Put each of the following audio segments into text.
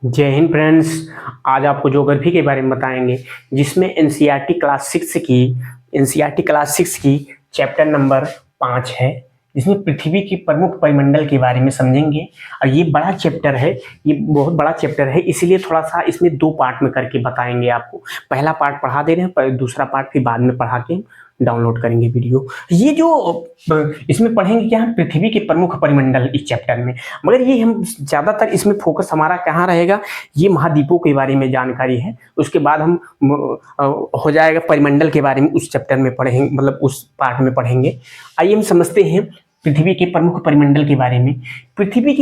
जय हिंद फ्रेंड्स। आज आपको ज्योग्राफी के बारे में बताएंगे, जिसमें एनसीईआरटी क्लास 6 की चैप्टर नंबर 5 है, जिसमें पृथ्वी की प्रमुख परिमंडल के बारे में समझेंगे। और ये बड़ा चैप्टर है, ये बहुत बड़ा चैप्टर है, इसीलिए थोड़ा सा इसमें 2 पार्ट में करके बताएंगे आपको। पहला पार्ट पढ़ा दे रहे हैं, पर दूसरा पार्ट फिर बाद में पढ़ा के डाउनलोड करेंगे वीडियो। ये जो इसमें पढ़ेंगे क्या है, पृथ्वी के प्रमुख परिमंडल इस चैप्टर में। मगर ये हम ज्यादातर इसमें फोकस हमारा कहाँ रहेगा, ये महाद्वीपों के बारे में जानकारी है। उसके बाद हम हो जाएगा परिमंडल के बारे में, उस चैप्टर में पढ़ेंगे, मतलब उस पार्ट में पढ़ेंगे। आइए हम समझते हैं पृथ्वी के प्रमुख परिमंडल के बारे में। पृथ्वी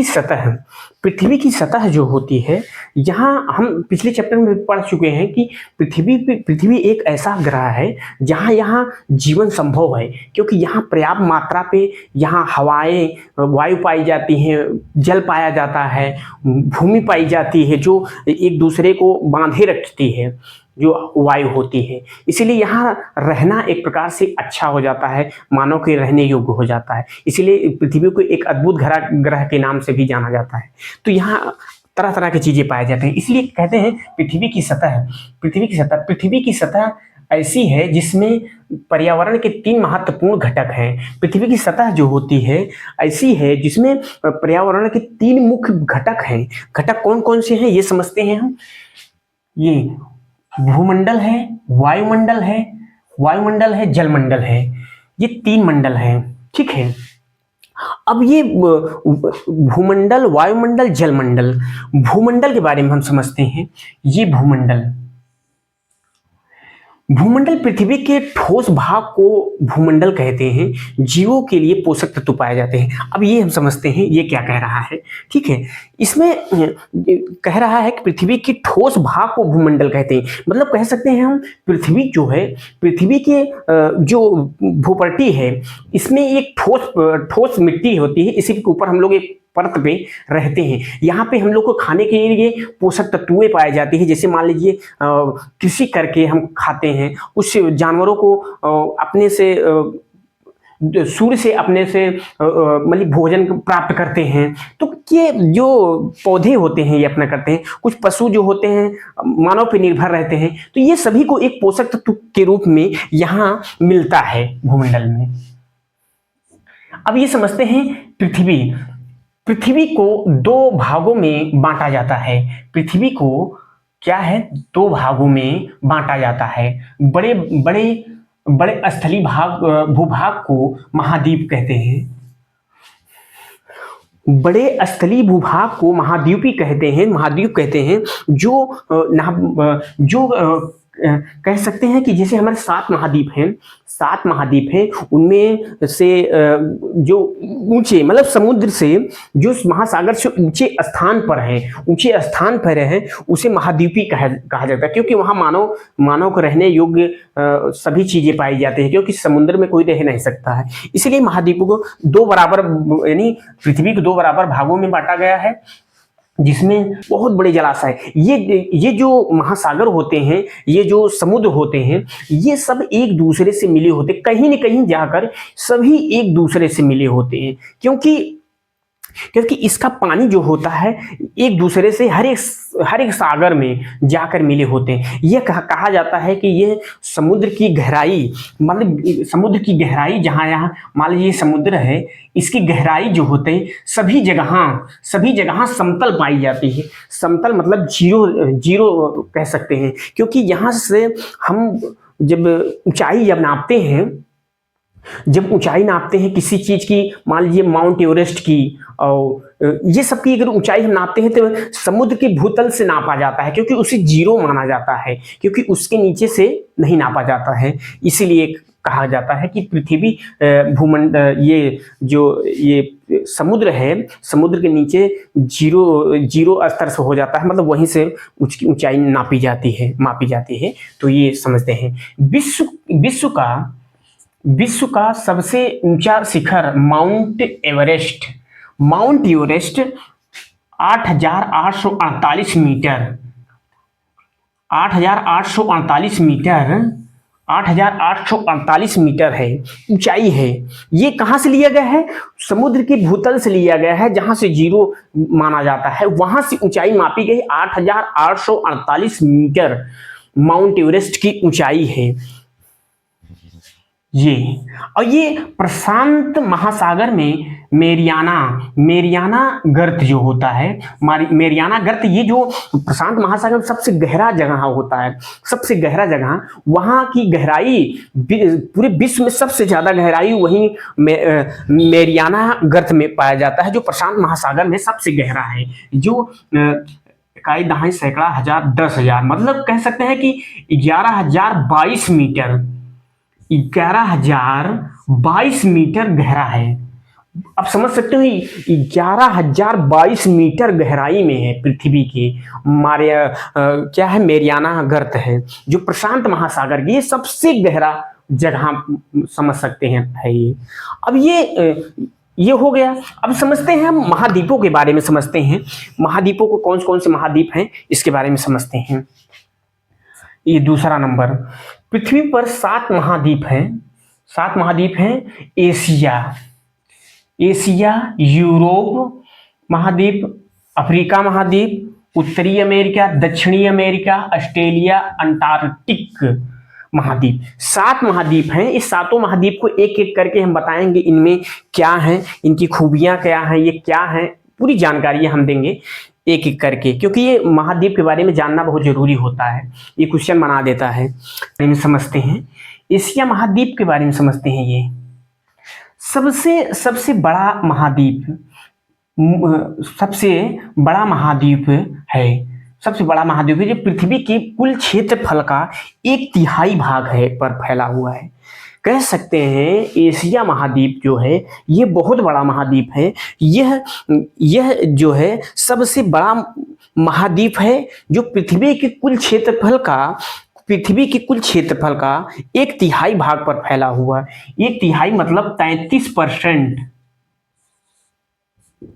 की सतह जो होती है, यहाँ हम पिछले चैप्टर में पढ़ चुके हैं कि पृथ्वी एक ऐसा ग्रह है जहाँ यहाँ जीवन संभव है, क्योंकि यहाँ पर्याप्त मात्रा पे यहाँ हवाएं, वायु पाई जाती हैं, जल पाया जाता है, भूमि पाई जाती है जो एक दूसरे को बांधे रखती है, जो वायु होती है। इसीलिए यहाँ रहना एक प्रकार से अच्छा हो जाता है, मानव के रहने योग्य हो जाता है। इसीलिए पृथ्वी को एक अद्भुत ग्रह के नाम से भी जाना जाता है। तो यहाँ तरह तरह की चीजें पाई जाती हैं, इसलिए कहते हैं पृथ्वी की सतह ऐसी है जिसमें पर्यावरण के 3 महत्वपूर्ण घटक हैं। पृथ्वी की सतह जो होती है ऐसी है जिसमें पर्यावरण के 3 मुख्य घटक हैं। घटक कौन कौन से हैं ये समझते हैं हम। ये भूमंडल है, वायुमंडल है, जलमंडल है। ये 3 मंडल हैं, ठीक है। अब ये भूमंडल, वायुमंडल, जलमंडल, भूमंडल के बारे में हम समझते हैं। ये भूमंडल पृथ्वी के ठोस भाग को भूमंडल कहते हैं। जीवों के लिए पोषक तत्व पाए जाते हैं। अब ये हम समझते हैं ये क्या कह रहा है, ठीक है। इसमें कह रहा है कि पृथ्वी के ठोस भाग को भूमंडल कहते हैं। मतलब कह सकते हैं हम, पृथ्वी जो है, पृथ्वी के जो भूपट्टी है, इसमें एक ठोस मिट्टी होती है। इसी के ऊपर हम लोग एक परत पे रहते हैं। यहाँ पे हम लोग को खाने के लिए पोषक तत्वें पाए जाती है। जैसे मान लीजिए कृषि करके हम खाते हैं, उस जानवरों को अपने से सूर्य से अपने से मतलब भोजन प्राप्त करते हैं। तो ये जो पौधे होते हैं ये अपना करते हैं। कुछ पशु जो होते हैं मानव पर निर्भर रहते हैं। तो ये सभी को एक पोषक तत्व के रूप में यहाँ मिलता है भूमंडल में। अब ये समझते हैं पृथ्वी को 2 भागों में बांटा जाता है। पृथ्वी को क्या है, 2 भागों में बांटा जाता है। बड़े स्थलीय भूभाग को महाद्वीप कहते हैं। बड़े स्थलीय भूभाग को महाद्वीप कहते हैं। जो कह सकते हैं कि जैसे हमारे 7 महाद्वीप हैं, उनमें से जो ऊंचे, मतलब समुद्र से, जो महासागर से ऊंचे स्थान पर है, उसे महाद्वीपी कहा जाता है। क्योंकि वहां मानव को रहने योग्य सभी चीजें पाई जाती है, क्योंकि समुद्र में कोई रह नहीं सकता है। इसलिए महाद्वीपों को 2 बराबर, यानी पृथ्वी को 2 बराबर भागों में बांटा गया है, जिसमें बहुत बड़े जलाशय, ये जो महासागर होते हैं, ये जो समुद्र होते हैं, ये सब एक दूसरे से मिले होते, कहीं न कहीं जाकर सभी एक दूसरे से मिले होते हैं। क्योंकि इसका पानी जो होता है एक दूसरे से हर एक सागर में जाकर मिले होते हैं। यह कहा जाता है कि यह समुद्र की गहराई, मतलब समुद्र की गहराई, जहाँ यहाँ मान लीजिए समुद्र है, इसकी गहराई जो होते हैं सभी जगह समतल पाई जाती है। समतल मतलब जीरो कह सकते हैं। क्योंकि यहाँ से हम जब ऊंचाई नापते हैं किसी चीज की, मान लीजिए माउंट एवरेस्ट की, और ये सब की अगर ऊंचाई हम नापते हैं तो समुद्र के भूतल से नापा जाता है, क्योंकि उसे जीरो माना जाता है, क्योंकि उसके नीचे से नहीं नापा जाता है। इसीलिए कहा जाता है कि पृथ्वी भूमंडल, ये समुद्र है, समुद्र के नीचे जीरो स्तर से हो जाता है, मतलब वहीं से उसकी ऊंचाई मापी जाती है। तो ये समझते हैं। विश्व का सबसे ऊंचा शिखर माउंट एवरेस्ट 8,848 मीटर 8,848 मीटर है, ऊंचाई है। ये कहाँ से लिया गया है? समुद्र के भूतल से लिया गया है, जहां से जीरो माना जाता है, वहां से ऊंचाई मापी गई 8,848 मीटर माउंट एवरेस्ट की ऊंचाई है ये। और ये प्रशांत महासागर में मेरियाना गर्त जो होता है, मेरियाना गर्त, ये जो प्रशांत महासागर में सबसे गहरा जगह होता है, सबसे गहरा जगह, वहां की गहराई पूरे विश्व में सबसे ज्यादा गहराई वहीं मेरियाना गर्त में पाया जाता है, जो प्रशांत महासागर में सबसे गहरा है, जो इकाई दहाई सैकड़ा हजार 10,000, मतलब कह सकते हैं कि 11,022 मीटर, 11,022 मीटर गहरा है। आप समझ सकते हो 11,022 मीटर गहराई में है पृथ्वी के क्या है, मेरियाना गर्त है, जो प्रशांत महासागर की ये सबसे गहरा जगह समझ सकते हैं है ये। अब ये हो गया। अब समझते हैं हम महाद्वीपों के बारे में, समझते हैं महाद्वीपों को, कौन कौन से महाद्वीप हैं इसके बारे में समझते हैं। ये दूसरा नंबर, पृथ्वी पर 7 महाद्वीप हैं। 7 महाद्वीप हैं। एशिया, यूरोप महाद्वीप, अफ्रीका महाद्वीप, उत्तरी अमेरिका, दक्षिणी अमेरिका, ऑस्ट्रेलिया, अंटार्कटिक महाद्वीप। 7 महाद्वीप हैं। इस सातों महाद्वीप को एक एक करके हम बताएंगे, इनमें क्या है, इनकी खूबियां क्या हैं, ये क्या है, पूरी जानकारी हम देंगे एक एक करके, क्योंकि ये महाद्वीप के बारे में जानना बहुत जरूरी होता है, ये क्वेश्चन बना देता है। समझते हैं एशिया महाद्वीप के बारे में, समझते हैं ये सबसे बड़ा महाद्वीप, सबसे बड़ा महाद्वीप है, सबसे बड़ा महाद्वीप है, जो पृथ्वी के कुल क्षेत्रफल का 1/3 भाग है पर फैला हुआ है। कह सकते हैं एशिया महाद्वीप जो है ये बहुत बड़ा महाद्वीप है। यह जो है सबसे बड़ा महाद्वीप है, जो पृथ्वी के कुल क्षेत्रफल का 1/3 भाग पर फैला हुआ है। 1/3 मतलब 33%,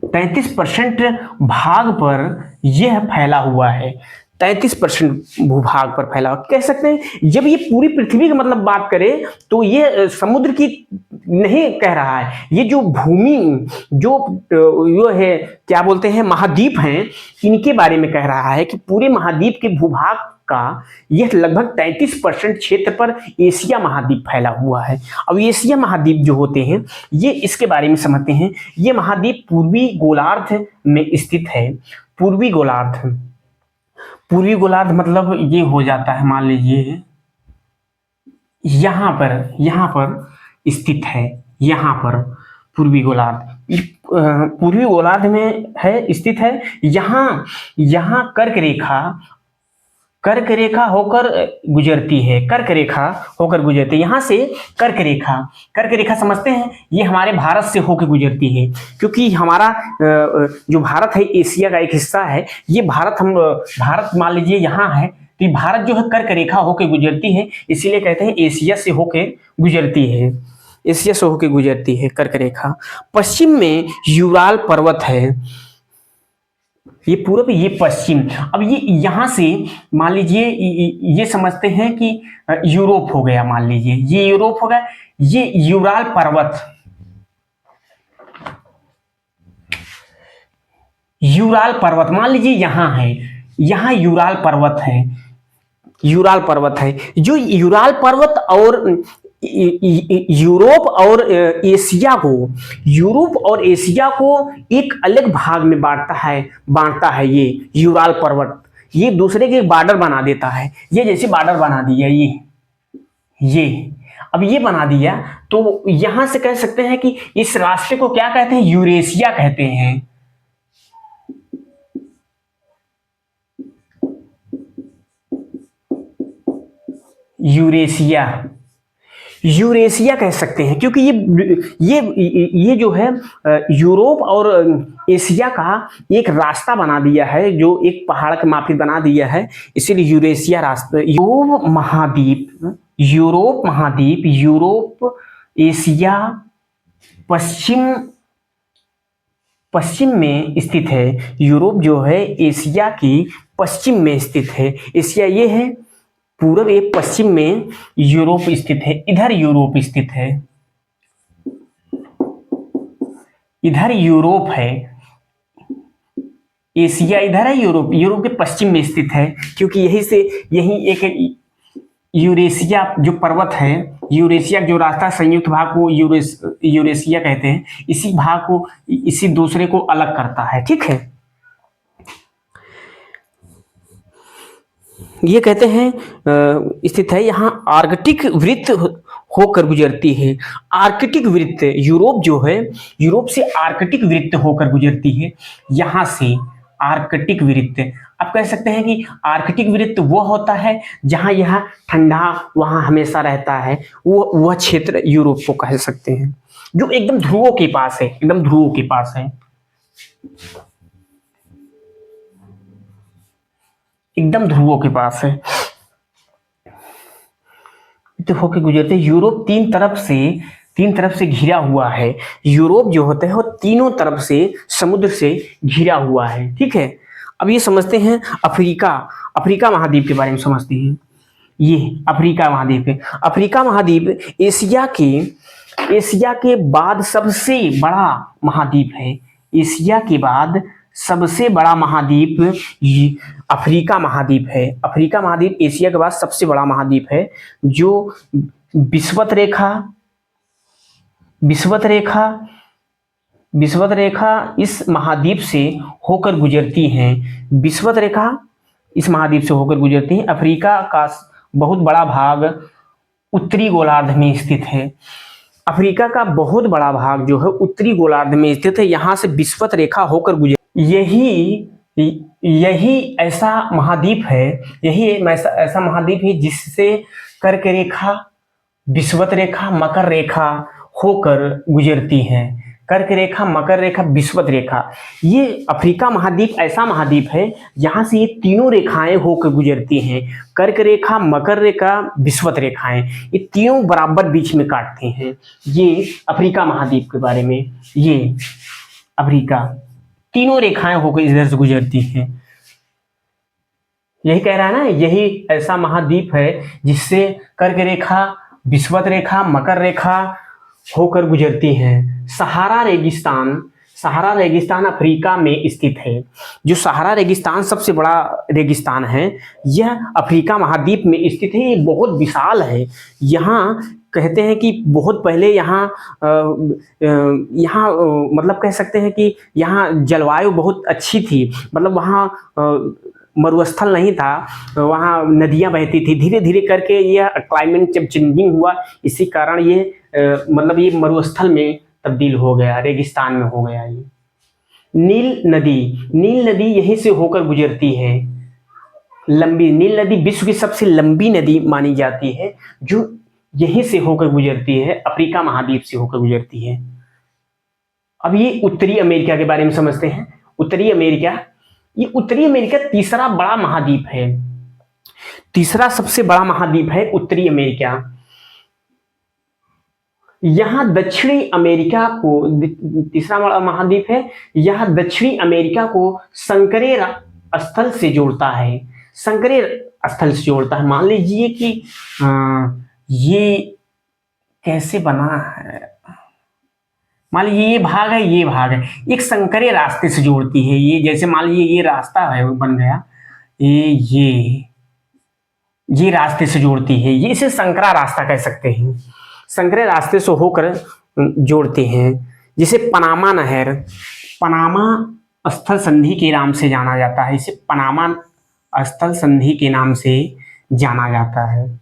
33% भाग पर यह फैला हुआ है। 33% भूभाग पर फैला हुआ, कह सकते हैं। जब ये पूरी पृथ्वी की मतलब बात करें तो ये समुद्र की नहीं कह रहा है, ये जो भूमि जो है क्या बोलते हैं महाद्वीप हैं, इनके बारे में कह रहा है कि पूरे महाद्वीप के भूभाग का यह लगभग 33% क्षेत्र पर एशिया महाद्वीप फैला हुआ है। अब एशिया महाद्वीप जो होते हैं ये इसके बारे में समझते हैं। ये महाद्वीप पूर्वी गोलार्ध में स्थित है। पूर्वी गोलार्ध मतलब ये हो जाता है, मान लीजिए यहां पर स्थित है, यहां पर पूर्वी गोलार्ध में है, स्थित है। यहां कर्क रेखा होकर गुजरती है, यहां से कर्क रेखा समझते हैं, ये हमारे भारत से होकर गुजरती है, क्योंकि हमारा जो भारत है एशिया का एक हिस्सा है। ये भारत मान लीजिए यहाँ है, तो भारत जो है कर्क रेखा होकर गुजरती है, इसीलिए कहते हैं एशिया से होकर गुजरती है कर्क रेखा। पश्चिम में यूराल पर्वत है, ये पूर्व, ये पश्चिम। अब ये यहां से मान लीजिए ये समझते हैं कि यूरोप हो गया, मान लीजिए ये यूरोप हो गया। ये यूराल पर्वत मान लीजिए यहां है, यहां यूराल पर्वत है। जो यूराल पर्वत और यूरोप और एशिया को एक अलग भाग में बांटता है ये यूराल पर्वत। ये दूसरे के बॉर्डर बना देता है, ये जैसे बॉर्डर बना दिया ये अब ये बना दिया, तो यहां से कह सकते हैं कि इस रास्ते को क्या कहते हैं, यूरेशिया कहते हैं। यूरेशिया कह सकते हैं, क्योंकि ये जो है यूरोप और एशिया का एक रास्ता बना दिया है, जो एक पहाड़ के माफिक बना दिया है, इसीलिए यूरेशिया रास्ता। यूरोप महाद्वीप, एशिया पश्चिम में स्थित है। यूरोप जो है एशिया की पश्चिम में स्थित है। एशिया ये है, पूर्व एवं पश्चिम में यूरोप स्थित है, इधर यूरोप स्थित है, इधर यूरोप है। एशिया इधर है, यूरोप यूरोप के पश्चिम में स्थित है, क्योंकि यही से यही एक यूरेशिया जो पर्वत है, यूरेशिया जो रास्ता, संयुक्त भाग को यूरेशिया कहते हैं। इसी भाग को, इसी दूसरे को अलग करता है, ठीक है। ये कहते हैं स्थित है, यहाँ आर्कटिक वृत्त होकर गुजरती है। आर्कटिक वृत्त, यूरोप जो है, यूरोप से आर्कटिक वृत्त होकर गुजरती है। यहाँ से आर्कटिक वृत्त, आप कह सकते हैं कि आर्कटिक वृत्त वो होता है जहाँ यह ठंडा वहाँ हमेशा रहता है, वो वह क्षेत्र यूरोप को कह सकते हैं, जो एकदम ध्रुवों के पास है, एकदम ध्रुवों के पास है, एकदम ध्रुवों के पास है। तो होके गुजरते, यूरोप तीन तरफ से घिरा हुआ है। यूरोप जो होता है वो तीनों तरफ से समुद्र से घिरा हुआ है, ठीक है। अब ये समझते हैं अफ्रीका महाद्वीप के बारे में समझते हैं। ये अफ्रीका महाद्वीप है। अफ्रीका महाद्वीप एशिया के बाद सबसे बड़ा महाद्वीप है। एशिया के बाद सबसे बड़ा महाद्वीप अफ्रीका महाद्वीप है। अफ्रीका महाद्वीप एशिया के बाद सबसे बड़ा महाद्वीप है, जो विषुवत रेखा इस महाद्वीप से होकर गुजरती हैं। विषुवत रेखा इस महाद्वीप से होकर गुजरती है। अफ्रीका का बहुत बड़ा भाग उत्तरी गोलार्ध में स्थित है। अफ्रीका का बहुत बड़ा भाग जो है उत्तरी गोलार्ध में स्थित है। यहाँ से विषुवत रेखा होकर गुजर, यही ऐसा महाद्वीप है, ऐसा महाद्वीप है जिससे कर्क रेखा, विषुवत रेखा, मकर रेखा होकर गुजरती है। कर्क रेखा, मकर रेखा, विषुवत रेखा, ये अफ्रीका महाद्वीप ऐसा महाद्वीप है जहां से ये तीनों रेखाएं होकर गुजरती हैं। कर्क रेखा, मकर रेखा, विषुवत रेखाएं, ये तीनों बराबर बीच में काटते हैं। ये अफ्रीका महाद्वीप के बारे में, ये अफ्रीका तीनों रेखाएं होकर इधर से गुजरती हैं। यही कह रहा है ना, यही ऐसा महाद्वीप है जिससे कर्क रेखा, विषुवत रेखा, मकर रेखा होकर गुजरती हैं। सहारा रेगिस्तान अफ्रीका में स्थित है। जो सहारा रेगिस्तान सबसे बड़ा रेगिस्तान है, यह अफ्रीका महाद्वीप में स्थित है। ये बहुत विशाल है। यहाँ कहते हैं कि बहुत पहले यहाँ मतलब कह सकते हैं कि यहाँ जलवायु बहुत अच्छी थी, मतलब वहाँ मरुस्थल नहीं था, वहाँ नदियाँ बहती थी। धीरे धीरे करके यह क्लाइमेट जब चेंजिंग हुआ, इसी कारण ये मतलब ये मरुस्थल में तब्दील हो गया, रेगिस्तान में हो गया। ये नील नदी यहीं से होकर गुजरती है। नील नदी विश्व की सबसे लंबी नदी मानी जाती है, जो यहीं से होकर गुजरती है, अफ्रीका महाद्वीप से होकर गुजरती है। अब ये उत्तरी अमेरिका के बारे में समझते हैं। उत्तरी अमेरिका तीसरा बड़ा महाद्वीप है, तीसरा सबसे बड़ा महाद्वीप है उत्तरी अमेरिका। यहां दक्षिणी अमेरिका को, तीसरा बड़ा महाद्वीप है, यह दक्षिणी अमेरिका को संकरे स्थल से जोड़ता है। संकरे स्थल से जोड़ता है। मान लीजिए कि ये कैसे बना है, मान लीजिए ये भाग है, ये भाग है, एक संकरे रास्ते से जोड़ती है। ये जैसे मान लीजिए ये रास्ता है, वो बन गया, ये रास्ते से जोड़ती है। ये इसे संकरा रास्ता कह सकते हैं। संकरे रास्ते से होकर जोड़ते हैं, जिसे पनामा नहर, पनामा स्थल संधि के नाम से जाना जाता है। इसे पनामा स्थल संधि के नाम से जाना जाता है।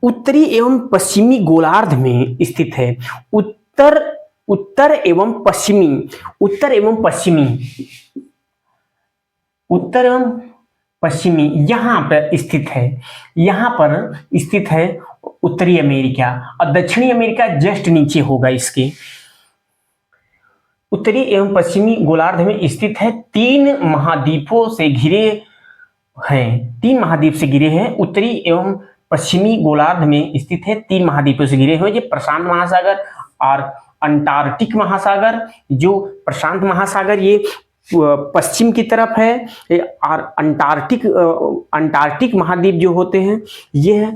उत्तरी एवं पश्चिमी गोलार्ध में स्थित है। उत्तर एवं पश्चिमी यहाँ पर स्थित है उत्तरी अमेरिका, और दक्षिणी अमेरिका जस्ट नीचे होगा इसके। उत्तरी एवं पश्चिमी गोलार्ध में स्थित है। तीन महाद्वीप से घिरे हैं। उत्तरी एवं पश्चिमी गोलार्ध में स्थित है, 3 महाद्वीपों से घिरे हुए, जो प्रशांत महासागर और अंटार्कटिक महासागर। जो प्रशांत महासागर ये पश्चिम की तरफ है। और अंटार्कटिक महाद्वीप जो होते हैं ये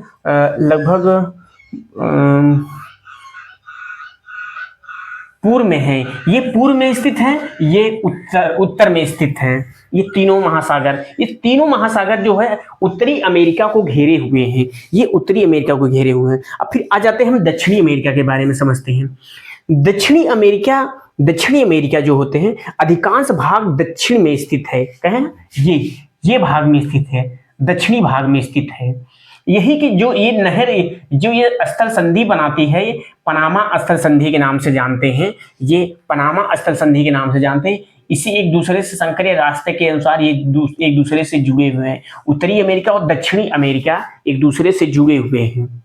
लगभग पूर्व में है, ये पूर्व में स्थित है, ये उत्तर में स्थित है। ये तीनों महासागर जो है उत्तरी अमेरिका को घेरे हुए हैं, ये उत्तरी अमेरिका को घेरे हुए हैं। अब फिर आ जाते हैं हम दक्षिणी अमेरिका के बारे में समझते हैं। दक्षिणी अमेरिका जो होते हैं अधिकांश भाग दक्षिण में स्थित है। कहें ये भाग में स्थित है, दक्षिणी भाग में स्थित है। यही कि जो ये नहर जो ये स्थल संधि बनाती है, ये पनामा स्थल संधि के नाम से जानते हैं। ये पनामा स्थल संधि के नाम से जानते हैं। इसी एक दूसरे से संकरीय रास्ते के अनुसार ये एक दूसरे से जुड़े हुए हैं। उत्तरी अमेरिका और दक्षिणी अमेरिका एक दूसरे से जुड़े हुए हैं।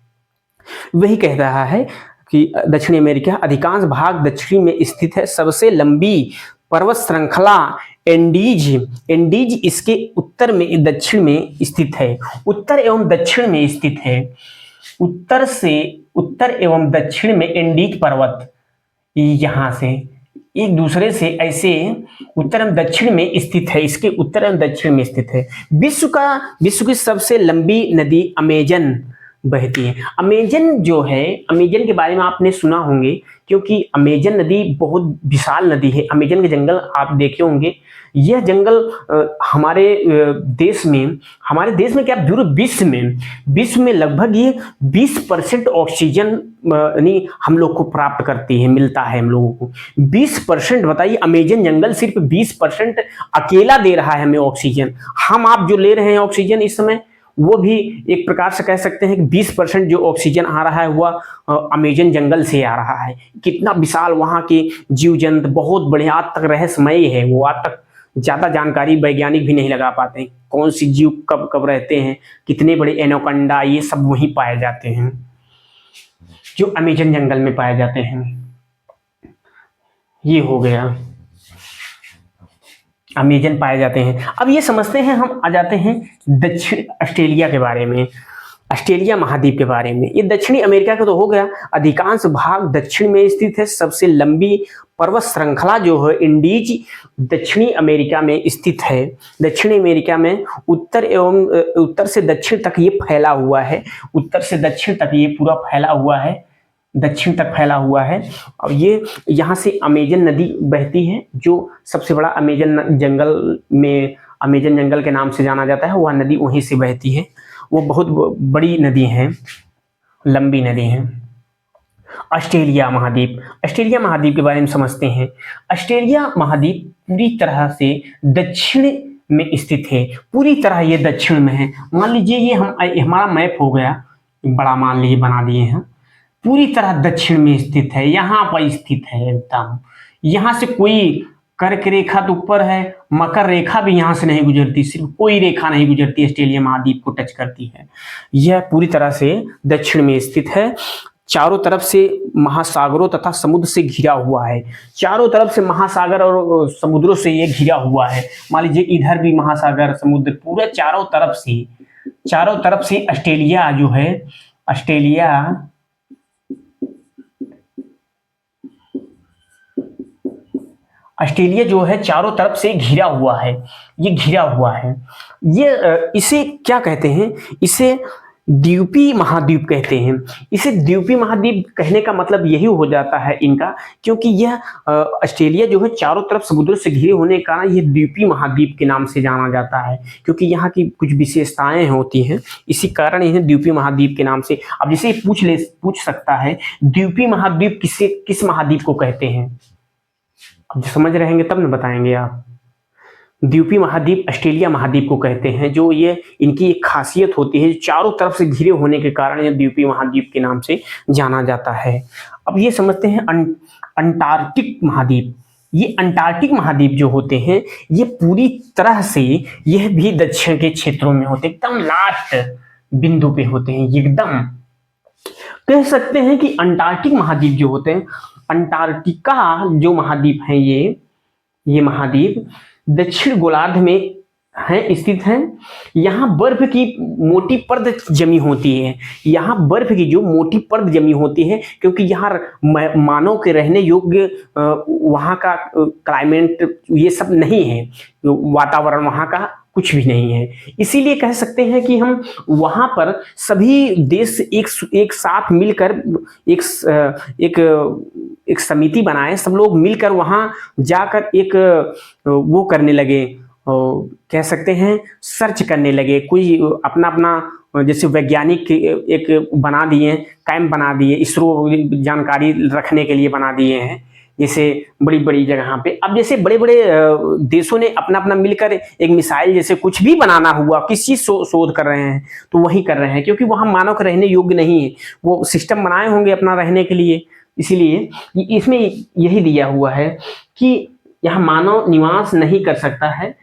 वही कह रहा है कि दक्षिणी अमेरिका अधिकांश भाग दक्षिणी में स्थित है। सबसे लंबी पर्वत श्रृंखला एंडीज इसके उत्तर में दक्षिण में स्थित है। उत्तर एवं दक्षिण में स्थित है। उत्तर एवं दक्षिण में एंडीज पर्वत यहां से एक दूसरे से ऐसे उत्तर एवं दक्षिण में स्थित है। इसके उत्तर एवं दक्षिण में स्थित है। विश्व की सबसे लंबी नदी अमेजन बहती है। अमेजन जो है, अमेजन के बारे में आपने सुना होंगे क्योंकि अमेजन नदी बहुत विशाल नदी है। अमेजन के जंगल आप देखे होंगे। यह जंगल हमारे देश में क्या पूरे विश्व में लगभग ये 20% ऑक्सीजन हम लोग को प्राप्त करती है, मिलता है हम लोगों को 20%। बताइए, अमेजन जंगल सिर्फ 20% अकेला दे रहा है हमें ऑक्सीजन। हम आप जो ले रहे हैं ऑक्सीजन इस समय, वो भी एक प्रकार से कह सकते हैं कि 20% जो ऑक्सीजन आ रहा है वह अमेजन जंगल से आ रहा है। कितना विशाल वहाँ के जीव जंतु, बहुत बढ़िया, आज तक रहस्यमय है वो। आज तक ज्यादा जानकारी वैज्ञानिक भी नहीं लगा पाते हैं, कौन सी जीव कब कब रहते हैं, कितने बड़े एनोकंडा, ये सब वहीं पाए जाते हैं जो अमेजन जंगल में पाए जाते हैं। ये हो गया, अमेजन पाए जाते हैं। अब ये समझते हैं, हम आ जाते हैं दक्षिण ऑस्ट्रेलिया के बारे में, ऑस्ट्रेलिया महाद्वीप के बारे में। ये दक्षिणी अमेरिका का तो हो गया, अधिकांश भाग दक्षिण में स्थित है। सबसे लंबी पर्वत श्रृंखला जो है इंडीज दक्षिणी अमेरिका में स्थित है। दक्षिणी अमेरिका में उत्तर से दक्षिण तक ये फैला हुआ है। उत्तर से दक्षिण तक ये पूरा फैला हुआ है, दक्षिण तक फैला हुआ है। और ये यहाँ से अमेजन नदी बहती है, जो सबसे बड़ा अमेजन जंगल के नाम से जाना जाता है। वह नदी वहीं से बहती है। वो बहुत बड़ी नदी है, लंबी नदी है। ऑस्ट्रेलिया महाद्वीप के बारे में समझते हैं। ऑस्ट्रेलिया महाद्वीप पूरी तरह से दक्षिण में स्थित है। पूरी तरह ये दक्षिण में है। मान लीजिए ये हमारा मैप हो गया, बड़ा मान लीजिए बना दिए हैं। पूरी तरह दक्षिण में स्थित है, यहाँ पर स्थित है एकदम। यहाँ से कोई कर्क रेखा तो ऊपर है, मकर रेखा भी यहाँ से नहीं गुजरती, सिर्फ कोई रेखा नहीं गुजरती, ऑस्ट्रेलिया महाद्वीप को टच करती है। यह पूरी तरह से दक्षिण में स्थित है। चारों तरफ से महासागरों तथा समुद्र से घिरा हुआ है। चारों तरफ से महासागर और समुद्रों से ये घिरा हुआ है। मान लीजिए इधर भी महासागर, समुद्र, पूरे चारों तरफ से ऑस्ट्रेलिया जो है, ऑस्ट्रेलिया जो है चारों तरफ से घिरा हुआ है। ये घिरा हुआ है। ये इसे क्या कहते हैं? इसे द्वीपीय महाद्वीप कहते हैं। इसे द्वीपीय महाद्वीप कहने का मतलब यही हो जाता है इनका, क्योंकि यह ऑस्ट्रेलिया जो है चारों तरफ समुद्र से घिरे होने का यह द्वीपीय महाद्वीप के नाम से जाना जाता है, क्योंकि यहाँ की कुछ विशेषताएं होती हैं, इसी कारण इन्हें द्वीपीय महाद्वीप के नाम से। अब जैसे पूछ सकता है द्वीपीय महाद्वीप किस महाद्वीप को कहते हैं? अब समझ रहेंगे तब न बताएंगे आप। द्वीपीय महाद्वीप ऑस्ट्रेलिया महाद्वीप को कहते हैं, जो ये इनकी एक खासियत होती है, चारों तरफ से घिरे होने के कारण ये द्वीपीय महाद्वीप के नाम से जाना जाता है। अब ये समझते हैं अंटार्कटिक महाद्वीप। ये अंटार्कटिक महाद्वीप जो होते हैं ये पूरी तरह से यह भी दक्षिण के क्षेत्रों में होते हैं, एकदम लास्ट बिंदु पे होते हैं। एकदम कह सकते हैं कि अंटार्कटिक महाद्वीप जो होते हैं, अंटार्कटिका जो महाद्वीप है, ये महाद्वीप दक्षिण गोलार्ध में हैं स्थित हैं। यहाँ बर्फ की मोटी परत जमी होती है। यहाँ बर्फ की जो मोटी परत जमी होती है, क्योंकि यहाँ मानव के रहने योग्य वहाँ का क्लाइमेट ये सब नहीं है, वातावरण वहाँ का कुछ भी नहीं है। इसीलिए कह सकते हैं कि हम वहाँ पर सभी देश एक साथ मिलकर एक एक एक समिति बनाए, सब लोग मिलकर वहाँ जाकर एक वो करने लगे, और कह सकते हैं सर्च करने लगे। कोई अपना अपना जैसे वैज्ञानिक एक बना दिए, कैंप बना दिए, इसरो जानकारी रखने के लिए बना दिए हैं, जैसे बड़ी बड़ी जगह पे। अब जैसे बड़े बड़े देशों ने अपना अपना मिलकर एक मिसाइल जैसे कुछ भी बनाना हुआ, किस चीज शोध कर रहे हैं तो वही कर रहे हैं, क्योंकि वहां मानव के रहने योग्य नहीं है। वो सिस्टम बनाए होंगे अपना रहने के लिए, इसीलिए इसमें यही दिया हुआ है कि यहाँ मानव निवास नहीं कर सकता है।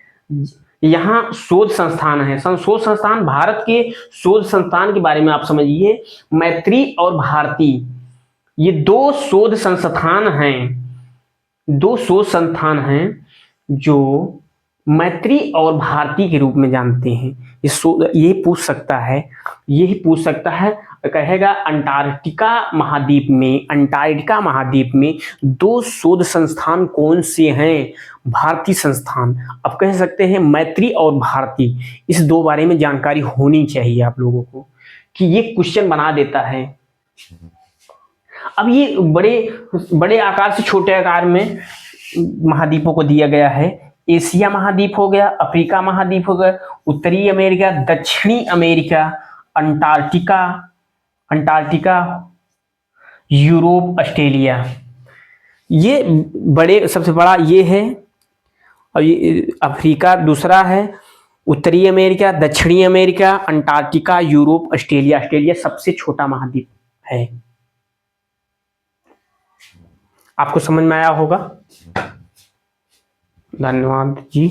यहाँ शोध संस्थान है, शोध संस्थान, भारत के शोध संस्थान के बारे में आप समझिए, मैत्री और भारती, ये दो शोध संस्थान हैं, दो शोध संस्थान हैं जो मैत्री और भारती के रूप में जानते हैं। ये पूछ सकता है, यही पूछ सकता है, कहेगा अंटार्कटिका महाद्वीप में दो शोध संस्थान कौन से हैं? भारतीय संस्थान। अब कह सकते हैं मैत्री और भारती, इस दो बारे में जानकारी होनी चाहिए आप लोगों को, कि ये क्वेश्चन बना देता है। अब ये बड़े बड़े आकार से छोटे आकार में महाद्वीपों को दिया गया है। एशिया महाद्वीप हो गया, अफ्रीका महाद्वीप हो गया, उत्तरी अमेरिका, दक्षिणी अमेरिका, अंटार्कटिका, यूरोप, ऑस्ट्रेलिया, ये बड़े, सबसे बड़ा ये है। और ये अफ्रीका दूसरा है, उत्तरी अमेरिका, दक्षिणी America, Antarctica, Europe, Australia. Australia सबसे छोटा महाद्वीप है। आपको समझ में आया होगा। धन्यवाद जी।